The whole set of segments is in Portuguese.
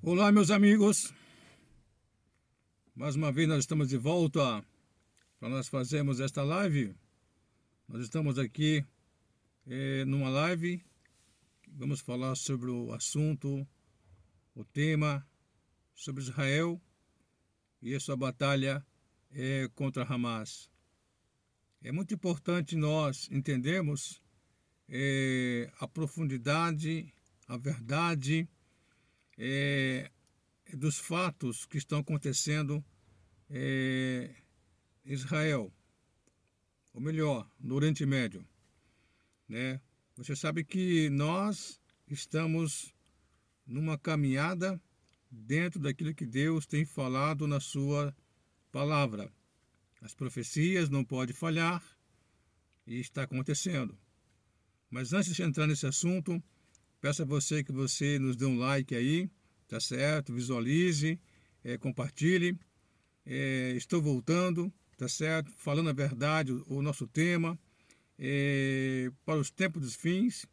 Olá, meus amigos. Mais uma vez nós estamos de volta para nós fazermos esta live. Nós estamos aqui numa live. Vamos falar sobre o assunto, o tema sobre Israel e a sua batalha contra Hamas. É muito importante nós entendermos a profundidade, a verdade dos fatos que estão acontecendo em Israel, ou melhor, no Oriente Médio, né? Você sabe que nós estamos numa caminhada dentro daquilo que Deus tem falado na sua palavra. As profecias não podem falhar e está acontecendo. Mas antes de entrar nesse assunto, peço a você que você nos dê um like aí, tá certo? Visualize, compartilhe. Estou voltando, tá certo? Falando a verdade, o nosso tema, para os tempos dos fins,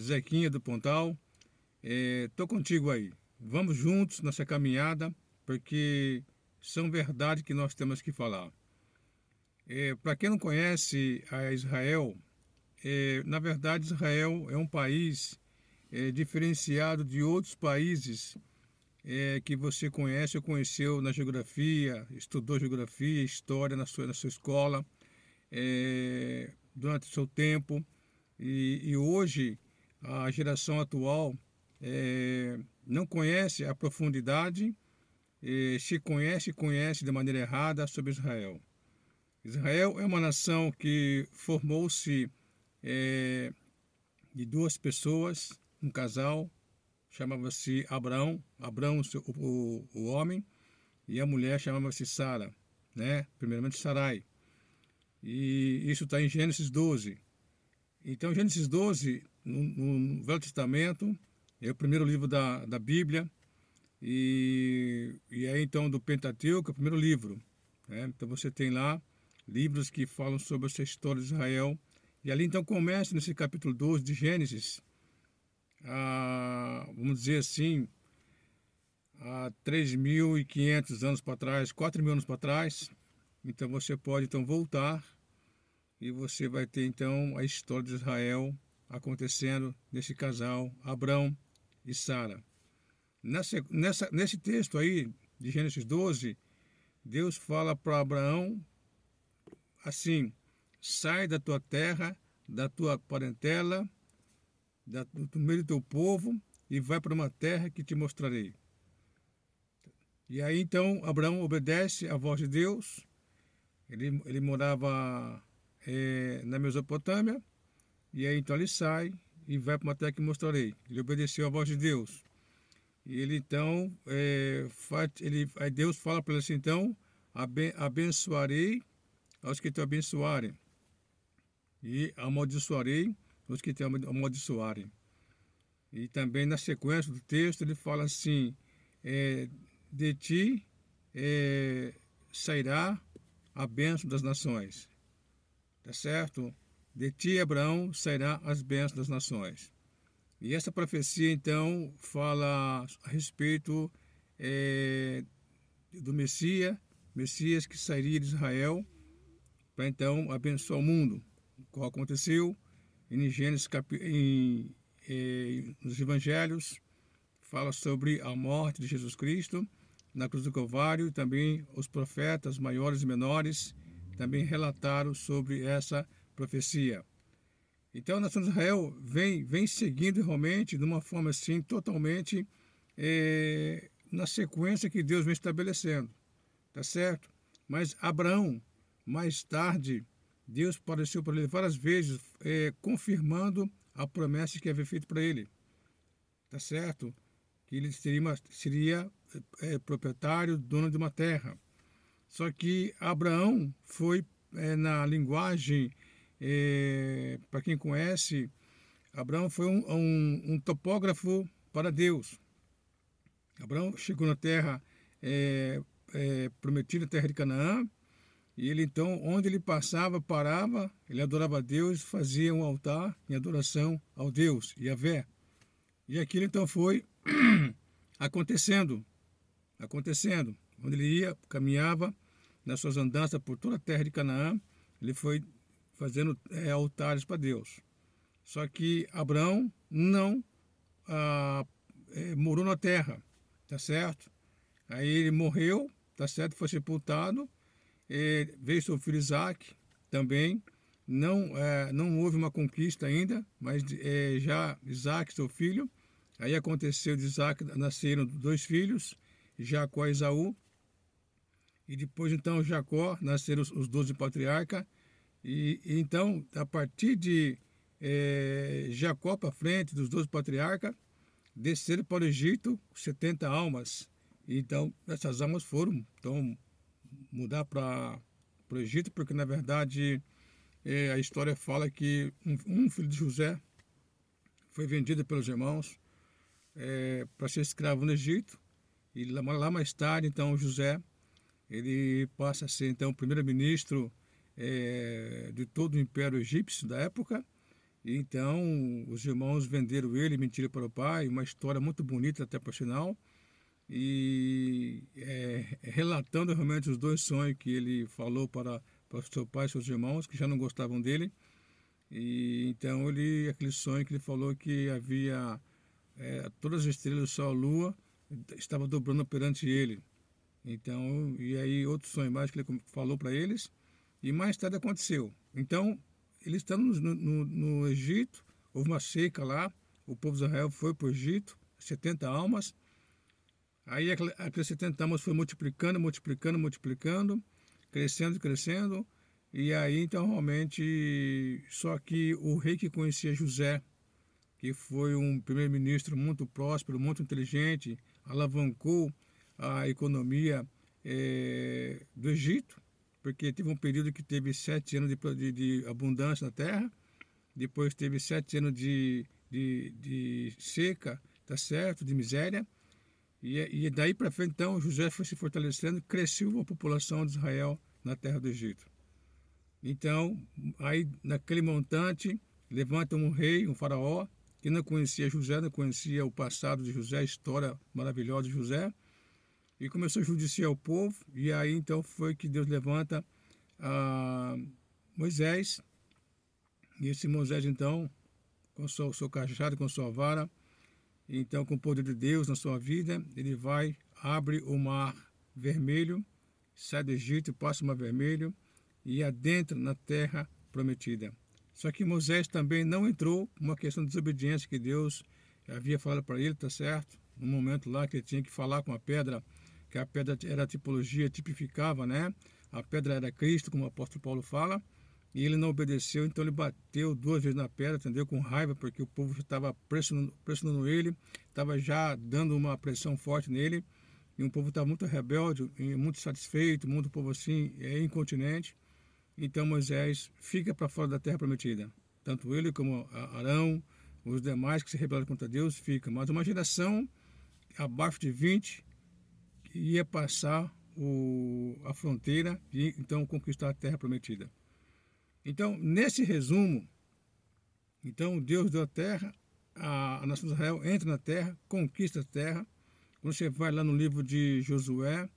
Zequinha do Pontal, estou contigo aí. Vamos juntos nessa caminhada, porque são verdades que nós temos que falar. Para quem não conhece a Israel, na verdade Israel é um país diferenciado de outros países que você conhece ou conheceu na geografia, estudou geografia, história na sua escola, durante o seu tempo. E hoje, a geração atual não conhece a profundidade, se conhece de maneira errada sobre Israel. Israel é uma nação que formou-se de duas pessoas, um casal, chamava-se Abraão, o homem, e a mulher chamava-se Sara, né? Primeiramente Sarai. E isso está em Gênesis 12. Então, Gênesis 12, no Velho Testamento, é o primeiro livro da Bíblia, e aí então do Pentateuco, é o primeiro livro, né? Então você tem lá livros que falam sobre essa história de Israel, e ali então começa nesse capítulo 12 de Gênesis, vamos dizer assim, há 3.500 anos para trás, 4.000 anos para trás. Então você pode então voltar e você vai ter então a história de Israel acontecendo nesse casal, Abrão e Sara. Nesse texto aí de Gênesis 12, Deus fala para Abraão assim: sai da tua terra, da tua parentela, do meio do teu povo, e vai para uma terra que te mostrarei. E aí então Abraão obedece à voz de Deus. Ele morava na Mesopotâmia, e aí então ele sai e vai para uma terra que mostrarei. Ele obedeceu à voz de Deus. E ele então, aí Deus fala para ele assim: então, abençoarei aos que te abençoarem, e amaldiçoarei os que te amaldiçoarem. E também na sequência do texto ele fala assim: de ti sairá a bênção das nações. Tá certo? De ti, Abraão, sairá as bênçãos das nações. E essa profecia, então, fala a respeito do Messias que sairia de Israel para, então, abençoar o mundo. Qual aconteceu em Gênesis, nos Evangelhos, fala sobre a morte de Jesus Cristo na cruz do Calvário, e também os profetas maiores e menores também relataram sobre essa profecia. Então a nação de Israel vem seguindo realmente de uma forma assim totalmente na sequência que Deus vem estabelecendo, tá certo? Mas Abraão, mais tarde, Deus apareceu para ele várias vezes, confirmando a promessa que havia feito para ele, tá certo? Que ele seria proprietário, dono de uma terra. Só que Abraão foi, na linguagem, para quem conhece, Abraão foi um topógrafo para Deus. Abraão chegou na terra prometida, terra de Canaã, e ele então, onde ele passava, parava, ele adorava a Deus, fazia um altar em adoração ao Deus, Yahvé. E aquilo então foi acontecendo, onde ele ia, caminhava nas suas andanças por toda a terra de Canaã, ele foi fazendo altares para Deus. Só que Abraão não morou na terra, tá certo? Aí ele morreu, tá certo? Foi sepultado, veio seu filho Isaac também. Não houve uma conquista ainda, mas já Isaac, seu filho. Aí aconteceu de Isaac, nasceram 2 filhos, Jacó e Esaú. E depois, então, Jacó, nasceram os 12 patriarcas. E então, a partir de Jacó para frente, dos 12 patriarcas, desceram para o Egito 70 almas. Então, essas almas foram então, mudar para o Egito, porque, na verdade, a história fala que um filho de José foi vendido pelos irmãos para ser escravo no Egito. E lá mais tarde, então, José, ele passa a ser, então, primeiro-ministro de todo o Império Egípcio da época. E, então, os irmãos venderam ele, mentiram para o pai, uma história muito bonita até por sinal. E relatando realmente os 2 sonhos que ele falou para seu pai e seus irmãos, que já não gostavam dele. E então aquele sonho que ele falou que havia todas as estrelas, o sol, a lua, estava dobrando perante ele. Então, e aí outro sonho mais que ele falou para eles, e mais tarde aconteceu. Então, eles estão no Egito, houve uma seca lá, o povo de Israel foi para o Egito, 70 almas. Aí aqueles 70 almas foi multiplicando, crescendo. E aí, então, realmente, só que o rei que conhecia José, que foi um primeiro-ministro muito próspero, muito inteligente, alavancou a economia do Egito, porque teve um período que teve 7 anos de abundância na terra, depois teve 7 anos de seca, tá certo, de miséria, e daí para frente, então, José foi se fortalecendo, cresceu a população de Israel na terra do Egito. Então, aí naquele montante, levanta um rei, um faraó, que não conhecia José, não conhecia o passado de José, a história maravilhosa de José, e começou a judiciar o povo, e aí então foi que Deus levanta Moisés, e esse Moisés então, com o seu cajado, com sua vara, então com o poder de Deus na sua vida, ele vai, abre o mar vermelho, sai do Egito, passa o mar vermelho, e adentra na terra prometida. Só que Moisés também não entrou por uma questão de desobediência que Deus havia falado para ele, tá certo? No momento lá que ele tinha que falar com a pedra, que a pedra era a tipologia, tipificava, né? A pedra era Cristo, como o apóstolo Paulo fala, e ele não obedeceu, então ele bateu 2 vezes na pedra, entendeu? Com raiva, porque o povo estava pressionando ele, estava já dando uma pressão forte nele, e o povo estava muito rebelde, muito satisfeito, muito povo assim, incontinente. Então Moisés fica para fora da terra prometida. Tanto ele como Arão, os demais que se rebelaram contra Deus, ficam. Mas uma geração abaixo de 20 ia passar a fronteira e então conquistar a terra prometida. Então, nesse resumo, então Deus deu a terra, a nação de Israel entra na terra, conquista a terra. Quando você vai lá no livro de Josué,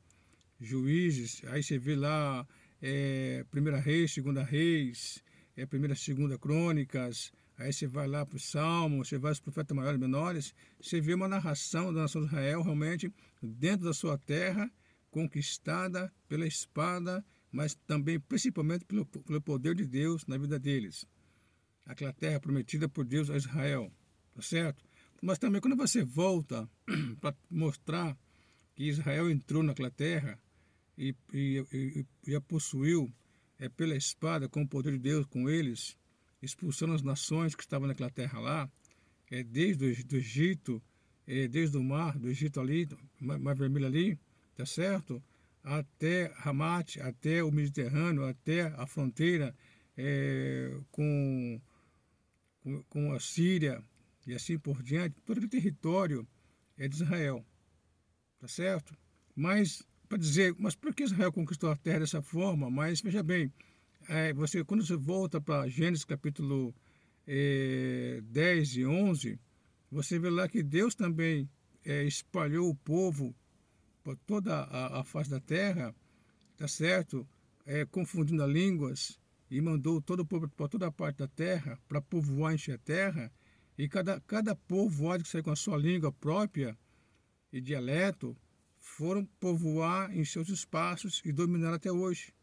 Juízes, aí você vê lá 1 Reis, 2 Reis, 1ª, 2ª Crônicas, aí você vai lá para o Salmo, você vai aos profetas maiores e menores, você vê uma narração da nação de Israel realmente dentro da sua terra, conquistada pela espada, mas também principalmente pelo poder de Deus na vida deles. Aquela terra prometida por Deus a Israel, tá certo? Mas também quando você volta para mostrar que Israel entrou naquela terra e a possuiu pela espada, com o poder de Deus com eles, expulsando as nações que estavam naquela terra lá, desde o Egito, desde o mar, do Egito ali, Mar Vermelho ali, tá certo? Até Ramate, até o Mediterrâneo, até a fronteira com a Síria e assim por diante, todo aquele território é de Israel, tá certo? Mas, para dizer, mas por que Israel conquistou a terra dessa forma? Mas, veja bem, quando você volta para Gênesis capítulo 10 e 11, você vê lá que Deus também espalhou o povo por toda a face da terra, tá certo? Confundindo as línguas, e mandou todo o povo para toda a parte da terra para povoar, encher a terra, e cada povoado que saiu com a sua língua própria e dialeto foram povoar em seus espaços e dominaram até hoje.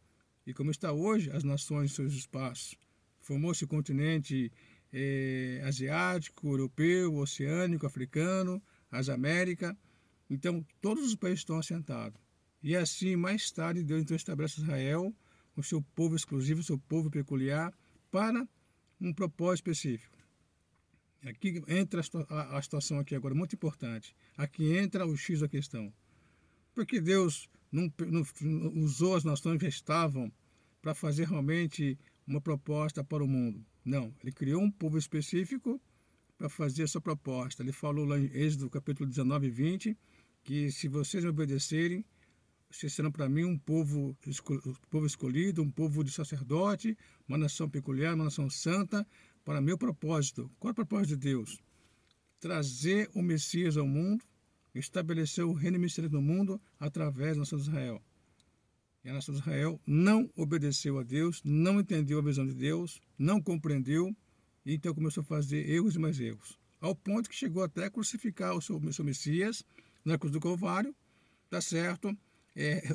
E como está hoje, as nações em seus espaços. Formou-se o continente asiático, europeu, oceânico, africano, as Américas. Então, todos os países estão assentados. E assim, mais tarde, Deus então estabelece Israel, o seu povo exclusivo, o seu povo peculiar, para um propósito específico. Aqui entra a situação aqui agora, muito importante. Aqui entra o X da questão. Porque Deus não usou as nações que estavam para fazer realmente uma proposta para o mundo. Não, ele criou um povo específico para fazer a sua proposta. Ele falou lá em Êxodo capítulo 19 e 20, que se vocês me obedecerem, vocês serão para mim um povo escolhido, um povo de sacerdote, uma nação peculiar, uma nação santa, para meu propósito. Qual é o propósito de Deus? Trazer o Messias ao mundo, estabelecer o reino messiânico no mundo através da nação de Israel. E a nação de Israel não obedeceu a Deus, não entendeu a visão de Deus, não compreendeu, e então começou a fazer erros e mais erros. Ao ponto que chegou até a crucificar o seu Messias na cruz do Calvário, tá certo?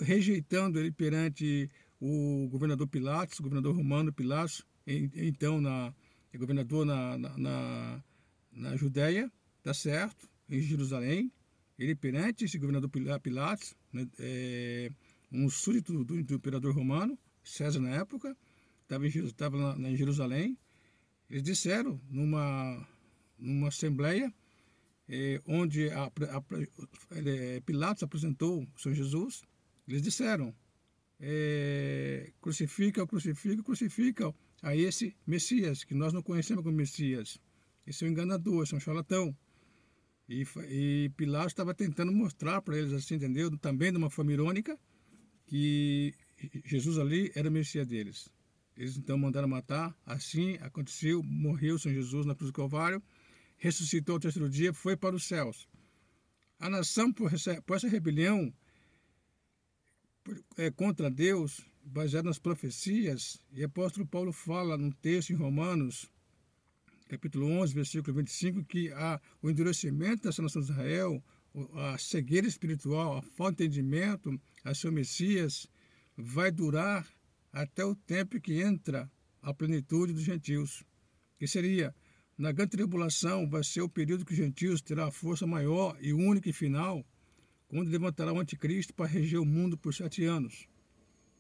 Rejeitando ele perante o governador Pilatos, o governador romano Pilatos, então governador na Judéia, tá certo? Em Jerusalém. Ele perante esse governador Pilatos, né, um súdito do imperador romano, César na época, estava em Jerusalém. Eles disseram numa assembleia onde Pilatos apresentou o Senhor Jesus, eles disseram, crucifica a esse Messias, que nós não conhecemos como Messias. Esse é um enganador, esse é um charlatão. E Pilatos estava tentando mostrar para eles, assim, entendeu? Também de uma forma irônica, que Jesus ali era o Messias deles. Eles então mandaram matar, assim aconteceu, morreu o Senhor Jesus na cruz do Calvário, ressuscitou ao terceiro dia, foi para os céus. A nação, por essa rebelião contra Deus, baseada nas profecias, e o apóstolo Paulo fala num texto em Romanos, capítulo 11, versículo 25, que o endurecimento dessa nação de Israel, a cegueira espiritual, a falta de entendimento a seu Messias, vai durar até o tempo que entra a plenitude dos gentios. Que seria, na grande tribulação, vai ser o período que os gentios terão a força maior e única e final, quando levantará o anticristo para reger o mundo por 7 anos.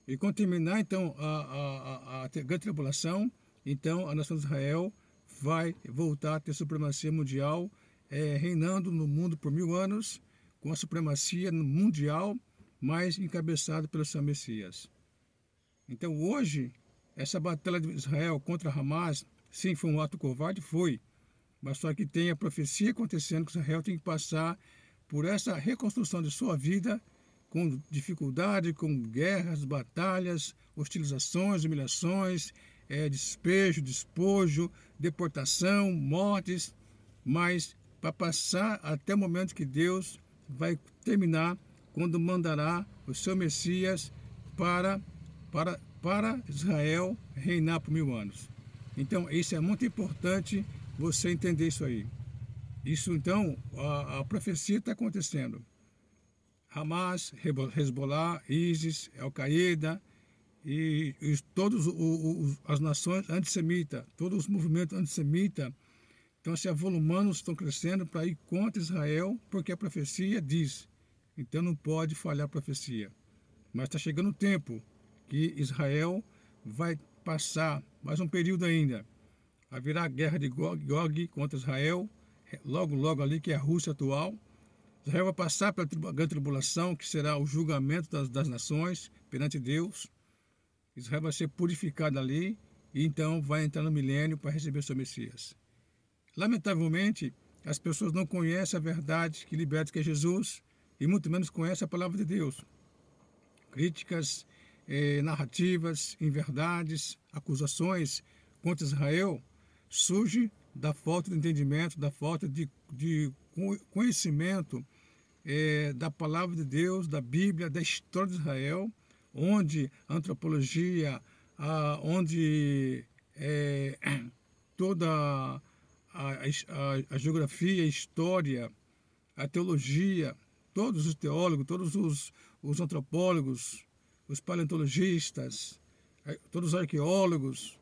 E quando terminar, então, a grande tribulação, então a nação de Israel vai voltar a ter supremacia mundial, reinando no mundo por 1000 anos, com a supremacia mundial, mas encabeçado pelo seu Messias. Então, hoje, essa batalha de Israel contra Hamas, sim, foi um ato covarde, foi, mas só que tem a profecia acontecendo que Israel tem que passar por essa reconstrução de sua vida, com dificuldade, com guerras, batalhas, hostilizações, humilhações, despejo, despojo, deportação, mortes, mas para passar até o momento que Deus vai terminar, quando mandará o seu Messias para Israel reinar por 1000 anos. Então, isso é muito importante você entender isso aí. Isso, então, a profecia está acontecendo. Hamas, Hezbollah, ISIS, Al-Qaeda e todas as nações antissemitas, todos os movimentos antissemitas estão se avolumando, estão crescendo para ir contra Israel, porque a profecia diz. Então não pode falhar a profecia. Mas está chegando o tempo que Israel vai passar mais um período ainda. Haverá a guerra de Gog contra Israel, logo ali, que é a Rússia atual. Israel vai passar pela grande tribulação, que será o julgamento das nações perante Deus. Israel vai ser purificado ali e então vai entrar no milênio para receber seu Messias. Lamentavelmente, as pessoas não conhecem a verdade que liberta, que é Jesus, e muito menos conhecem a palavra de Deus. Críticas, narrativas, inverdades, acusações contra Israel surgem da falta de entendimento, da falta de conhecimento da palavra de Deus, da Bíblia, da história de Israel, onde a antropologia, onde toda a geografia, a história, a teologia, todos os teólogos, todos os antropólogos, os paleontologistas, todos os arqueólogos,